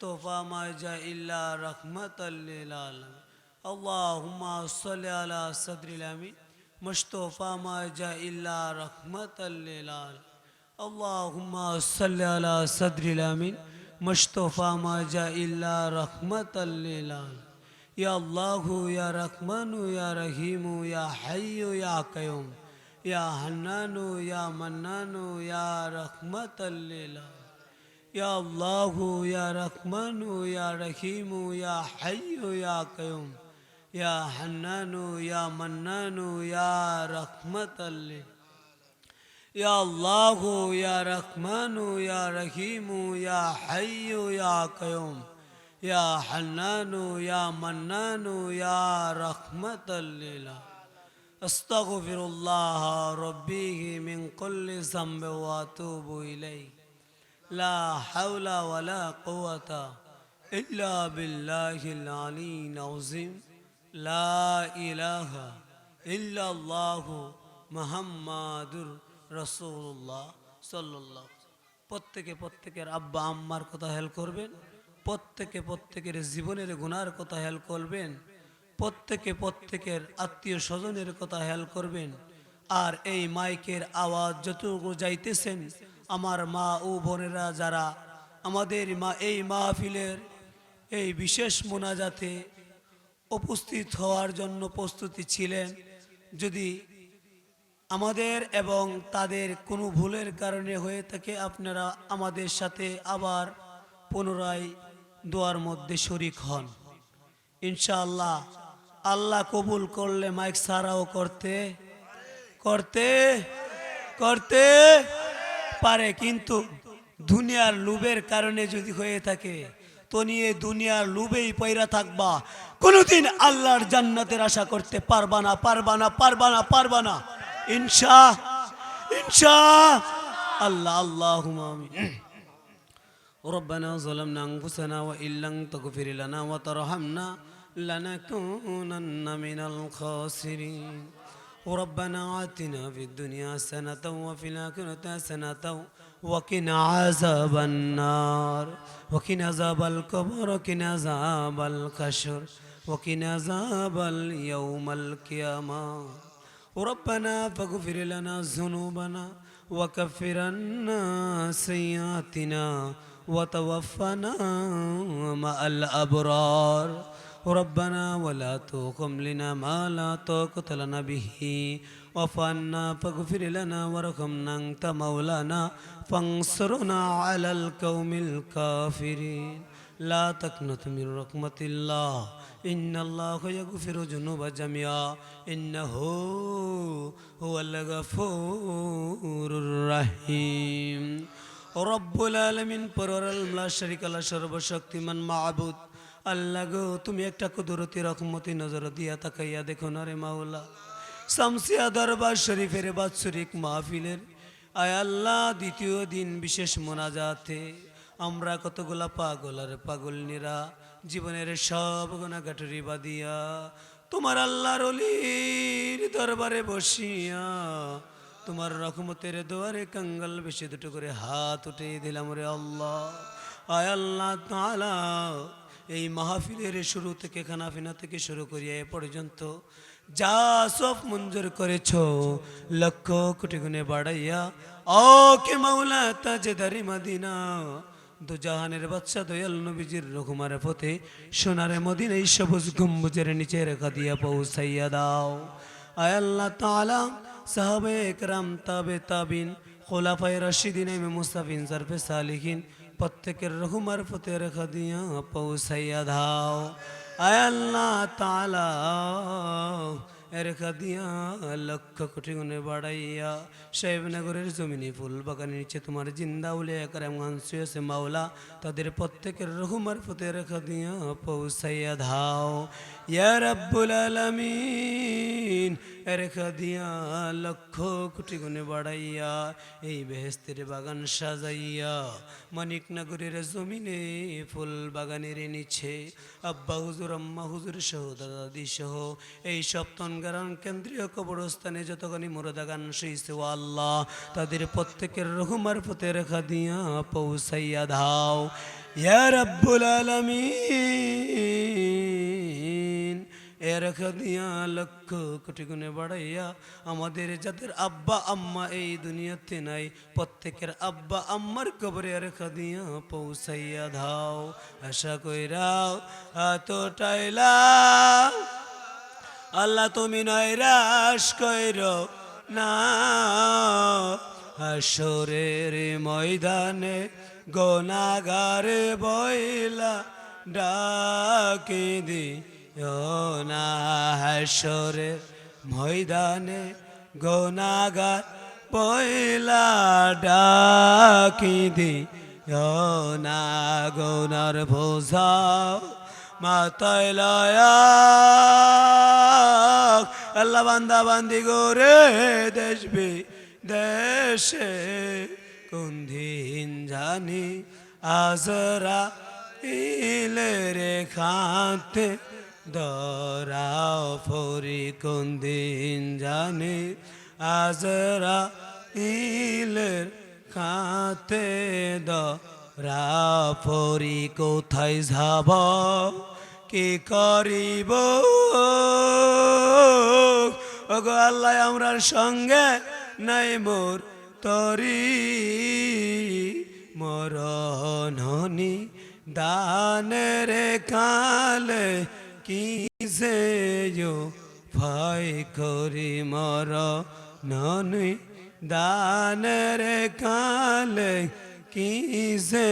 तोहफा माजा इल्ला रहमतल लिल आलमीन। अल्लाहुम्मा सल्लि अला सदरिल अमीन मुस्तफा माजा इल्ला रहमतल लिल आलमीन। अल्लाहुम्मा सल्लि अला सदरिल अमीन मुस्तफा माजा इल्ला रहमतल लिल आलमीन। या अल्लाहु या रहमानु या रहीमु या हय्यु या कय्यूम या हन्नानु या मन्नानु या रहमतल लिल आलमीन। या अल्लाहु या रहमानु या रहीमु या हय्यु या कय्यूम या हन्नानु या मन्नानु या रहमतल लिल। या अल्लाहु या रहमानु या रहीमु या हय्यु या कय्यूम या हन्नानु या मन्नानु या रहमतल लिल। अस्तगफिरुल्लाह रब्बी मिन कुल्लि ज़ंब व अतूबु इलैहि। ला हौला वला कुव्वता इल्ला बिल्लाहिल अलीय्यिल अज़ीम। ला इलाहा इल्लल्लाहु मुहम्मादुर রাসূলুল্লাহ সাল্লাল্লাহু। প্রত্যেকে প্রত্যেকের আব্বা আম্মার কথা হেল করবেন, প্রত্যেকে প্রত্যেকের জীবনের গুনার কথা হেল করবেন, প্রত্যেকে প্রত্যেকের আত্মীয় স্বজনের কথা হেল করবেন। আর এই মাইকের আওয়াজ যতটুকু যাইতেছেন, আমার মা ও বোনেরা যারা আমাদের এই মাহফিলের এই বিশেষ মোনাজাতে উপস্থিত হওয়ার জন্য প্রস্তুতি ছিলেন, যদি আমাদের এবং তাদের কোনো ভুলের কারণে হয়ে থাকে, আপনারা আমাদের সাথে আবার পুনরায় দোয়ার মধ্যে শরীক হন ইনশাআল্লাহ। আল্লাহ কবুল করলে মাইক সারাও করতে করতে করতে পারে, কিন্তু দুনিয়ার লোভের কারণে যদি হয়ে থাকে তো নিয়ে দুনিয়ার লোভেই পয়রা থাকবা, কোনোদিন আল্লাহর জান্নাতের আশা করতে পারবা না পারবা না পারবা না পারবা না ইনশা ইনশা আল্লাহ। আল্লাহুম্মা আমিন। ربنا ظلمنا أنفسنا وإن لم تغفر لنا وترحمنا لنكونن من الخاسرين. ربنا آتنا في الدنيا حسنة وفي الآخرة حسنة وقنا عذاب النار وقنا عذاب القبر وقنا عذاب الحشر وقنا عذاب اليوم القيامة. ربنا فاغفر لنا ذنوبنا وكفر عنا سيئاتنا وتوفنا مع الأبرار. ربنا ولا تحملنا ما لا طاقة لنا به واعف عنا فاغفر لنا وارحمنا أنت مولانا فانصرنا على القوم الكافرين. لا تقنطوا من رحمة الله إن الله يغفر الذنوب جميعا إنه هو الغفور الرحيم. রব্বুল আলামিন পরওয়ার লা শারীকা লা সর্বশক্তিমান মাবুদ। আল্লাহ গো, তুমি একটা কুদরতি রহমতি নজর দিয়া তাকাইয়া দেখো না রে মাওলা, শামসিয়া দরবার শরীফের বাৎসরিক মাহফিলের আয় আল্লাহ দ্বিতীয় দিন বিশেষ মোনাজাতে আমরা কতগুলা পাগল আর পাগলনিরা জীবনের সব গুনাহগাটরি বাদিয়া তোমার আল্লাহর ওলির দরবারে বসিয়া তোমার রহমতের দুয়ারে কাঙ্গাল বেশি দুটো করে হাত উঠে দিলাম রে আল্লাহ। আয় আল্লাহ তাআলা, এই মাহফিলের শুরু থেকে খানাফিনা থেকে শুরু করিয়া এ পর্যন্ত যা সব মঞ্জুর করেছ লক্ষ কোটি গুণে বাড়াইয়া ওকে মাওলা তাজদারি মদিনা দু জাহানের বাদশা দয়াল নবীজির রঘুমার পথে সোনার মদিনায় সবুজ গম্বুজের নিচে রেখা দিয়া পৌঁছাইয়া দাও। আয় আল্লাহ তাআলা, সাহাবে একরাম তাবে তাবিন খোলাফায়ে রাশিদিন ইমাম মুস্তাফিন জারফে সালিহিন প্রত্যেকের রঘুমার পথে রেখা দিয়া পৌঁছাইয়া দাও। আয় আল্লাহ তাআলা, রেখা দিয়া লক্ষ কোটি গুণে বাড়াইয়া সাহেবনগরের জমিনে ফুল বাগানের নিচে তোমার জিন্দা উলিয়া একরাম শুয়েছে মাওলা, তাদের প্রত্যেকের রঘুমার পথে রেখা দিয়া পৌঁছাইয়া দাও। ইয়া রাব্বুল আলামিন, রেখা দিয়া লক্ষ কোটি গুণে বাড়াইয়া এই বেহেস্তের বাগান সাজাইয়া মানিকনগরের জমিনে ফুল বাগানের নিচে আব্বা হুজুর আম্মা হুজুর সহ দাদা দাদি সহ এই সপ্তনগারণ কেন্দ্রীয় কবরস্থানে যতখানি মুরদাগান শুইছে ও আল্লাহ, তাদের প্রত্যেকের রহমার পথে রেখা দিয়া পৌঁছাইয়া দাও। ইয়া রাব্বুল আলামিন এর খাদিয়া লক্ষ কোটি গুণে বাড়াইয়া আমাদের যাদের আব্বা আম্মা এই দুনিয়াতে নাই প্রত্যেকের আব্বা আম্মার কবরে এর খাদিয়া পৌঁছাইয়া দাও আশা কইরাও এতটাইলা আল্লাহ তুমি নৈরাশ কইরো না হাসরের ময়দানে গোনাগারে বইলা ডাকি দিও না হাসরের ময়দানে গোনাগার বইলা ডাকি দিও না গোনার বোঝা মাথায় লয়া আল্লাহ বান্দা বান্দি গোরে দেশবে দেশে কোন দিন জানি আজরা ইলে রেখাতে দরাও ফরি কোন দিন জানি আজরা ইলের খাতে দরা ফরি কোথায় যাব কি করিব ওগো আল্লাহ আমরার সঙ্গে নাই মোর তরি মরণনি দানের কালে কি যে ভয় করি মরণনি দানের কালে কি যে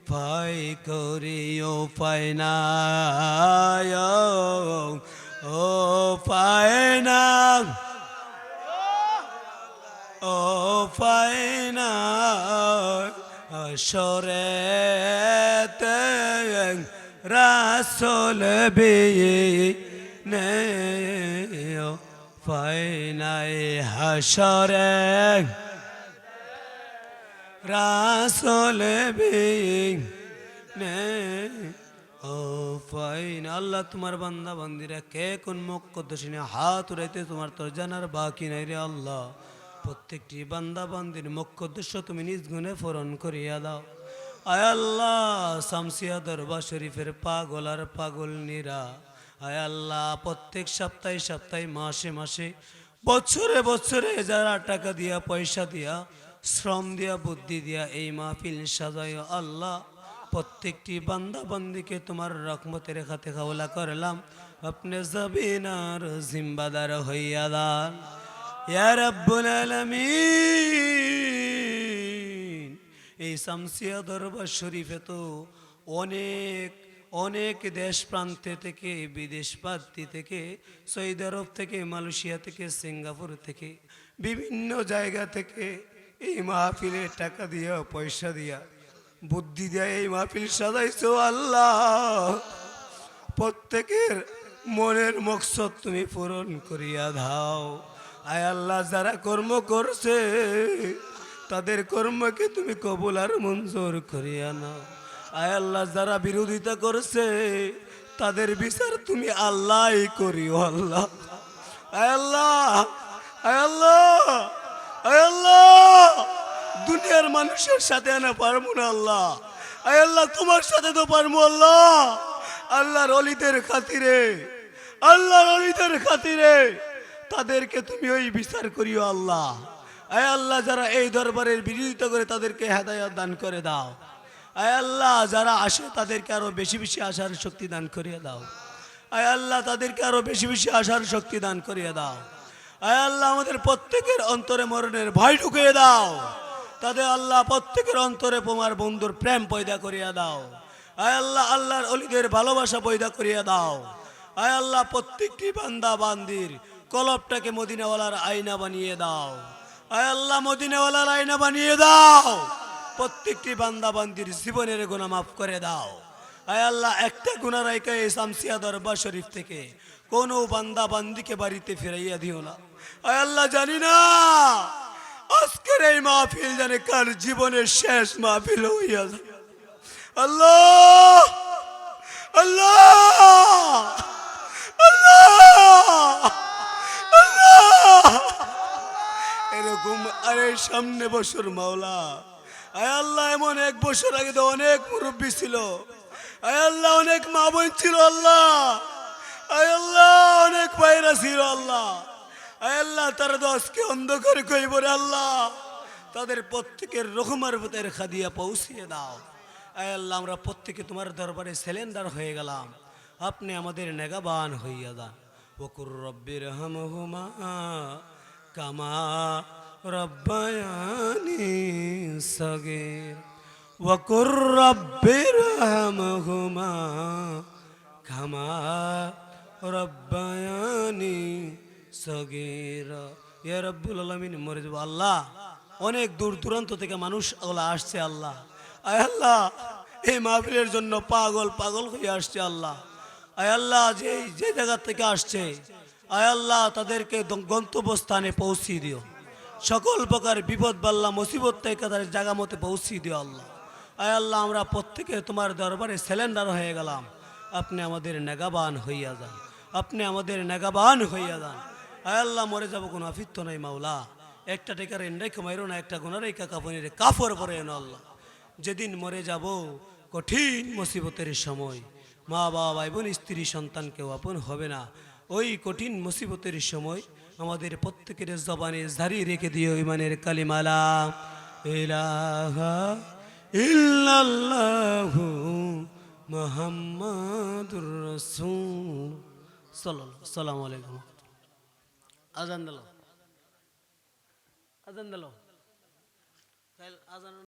ভয় করিও পায় না ও পায় না ও পায় না সরেতে রাসূল বিনে পায় না হাসরে রাসূল বিনে ও ফাইন আল্লাহ তোমার বান্দা বান্দিরা কে কোন মক্কদশিনে হাত উড়াইতে তোমার তোর জানার বাকি নাই রে আল্লাহ প্রত্যেকটি বান্দা বান্দির মক্কদশ তুমি নিজ গুণে পূরণ করিয়া দাও আয় আল্লাহ শামসিয়া দরবার শরীফের পাগল আর পাগল নিরা আয় আল্লাহ প্রত্যেক সপ্তাহে সপ্তাহে মাসে মাসে বছরে বছরে যারা টাকা দিয়া পয়সা দিয়া শ্রম দিয়া বুদ্ধি দিয়া এই মাহফিল সাজায় আল্লাহ প্রত্যেকটি বান্দা বান্দিকে তোমার রহমতের খাতে কাওলা করলাম আপনি জবিনার জিম্বাদার হইয়া দান ইয়া রাব্বুল আলামিন এই শামসিয়া দরবার শরীফে তো অনেক অনেক দেশ প্রান্তে থেকে বিদেশ প্রান্তি থেকে সৌদি আরব থেকে মালয়েশিয়া থেকে সিঙ্গাপুর থেকে বিভিন্ন জায়গা থেকে এই মাহফিলে টাকা দিয়া পয়সা দিয়া বুদ্ধি দিয়া এই মাহফিল সাজাইছো আল্লাহ প্রত্যেকের মনের মকসদ তুমি পূরণ করিয়া দাও আয় আল্লাহ যারা কর্ম করছে তাদের কর্মকে তুমি কবুল আর মঞ্জুর করিয়া নাও আয় আল্লাহ যারা বিরোধিতা করছে তাদের বিচার তুমি আল্লাহই করিও আল্লাহ আয় আল্লাহ আয় আল্লাহ আয় আল্লাহ দুনিয়ার মানুষের সাথে আনা পারবো না আল্লাহ আয় আল্লাহ তোমার সাথে তো পারবো আল্লাহ আল্লাহর অলিদের খাতিরে আল্লাহর অলিদের খাতিরে তাদেরকে তুমি ওই বিচার করিও আল্লাহ আয় আল্লাহ যারা এই দরবারের বিরোধিতা করে তাদেরকে হেদায়েত দান করে দাও আয় আল্লাহ যারা আসে তাদেরকে আরো বেশি বেশি আসার শক্তি দান করিয়ে দাও আয় আল্লাহ তাদেরকে আরো বেশি বেশি আসার শক্তি দান করিয়ে দাও আয় আল্লাহ আমাদের প্রত্যেকের অন্তরে মরণের ভয় ঢুকিয়ে দাও তাদের আল্লাহ প্রত্যেকের অন্তরে তোমার বন্ধুর প্রেম পয়দা করিয়া দাও আয় আল্লাহ আল্লাহর অলিদের ভালোবাসা পয়দা করিয়া দাও আয় আল্লাহ প্রত্যেকটি বান্দা বান্দির কলবটাকে মদিনাওয়ালার আয়না বানিয়ে দাও আয় আল্লাহ মদিনাওয়ালার আয়না বানিয়ে দাও প্রত্যেকটি বান্দা বান্দির জীবনের গুনাহ মাফ করে দাও আয় আল্লাহ একটা গুনাহ রাইকা এই শামসিয়া দরবার শরীফ থেকে কোনো বান্দা বান্দিকে বাড়িতে ফিরাইয়া দিও না আয় আল্লাহ জানি না আজকের এই মাহফিল জানে কার জীবনের শেষ মাহফিল হইয়া যায় আল্লাহ আল্লাহ আল্লাহ আল্লাহ এরকম আরে সামনে বছর মাওলা আয় আল্লাহ এমন 1 বছর আগে তো অনেক মুরব্বী ছিল, আয় আল্লাহ অনেক মা বোন ছিল আল্লাহ, আয় আল্লাহ অনেক ভাইরা ছিল আল্লাহ, আয় আল্লাহ তারা তো আজকে অন্ধকারে কই বলে আল্লাহ তাদের প্রত্যেকের রহমার বুতের খাদিয়া পৌঁছিয়ে দাও। আয় আল্লাহ আমরা প্রত্যেকে তোমার দরবারে সিলিন্ডার হয়ে গেলাম, আপনি আমাদের নেগাবান হইয়া দান। ওকুর রব্বির হামহুমা কামা রব্বায়ানি সগীর, ওকুর রব্বির হামহুমা কামা রব্বায়ানি সগীর। ইয়া রব্বুল আলামিন মরে যাব আল্লাহ, অনেক দূর দূরান্ত থেকে মানুষ ওগুলা আসছে আল্লাহ, আয় আল্লাহ এই মাহফিলের জন্য পাগল পাগল হয়ে আসছে আল্লাহ, আয় আল্লাহ যে যে জায়গা থেকে আসছে আয় আল্লাহ তাদেরকে গন্তব্যস্থানে পৌঁছিয়ে দিও, সকল প্রকার বিপদ বাল্লা মুসিবত থেকে তাদের জায়গা মতো পৌঁছিয়ে দিও আল্লাহ। আয় আল্লাহ আমরা প্রত্যেকে তোমার দরবারে সিলিন্ডার হয়ে গেলাম, আপনি আমাদের নেগাবান হইয়া যান, আপনি আমাদের নেগাবান হইয়া যান। আয় আল্লাহ মরে যাব কোনো আফিত্ত নাই মাওলা, একটা টেকার এন্ডাইকে মাইরো না, একটা গুনার এই কাপড়ের কাফর পরে না আল্লাহ। যেদিন মরে যাব কঠিন মুসিবতের সময়, মা বাবা ভাই বোন স্ত্রী সন্তান কেউ আপন হবে না, ওই কঠিন মুসিবতের সময় আমাদের প্রত্যেকের জবানে জারি রেখে দিও ইমানের কালিমালা ইলাহা ইল্লাল্লাহু মুহাম্মাদুর রাসূল সাল্লাল্লাহু। আসসালামু আলাইকুম। আজান দিল, আজান দিল, আজান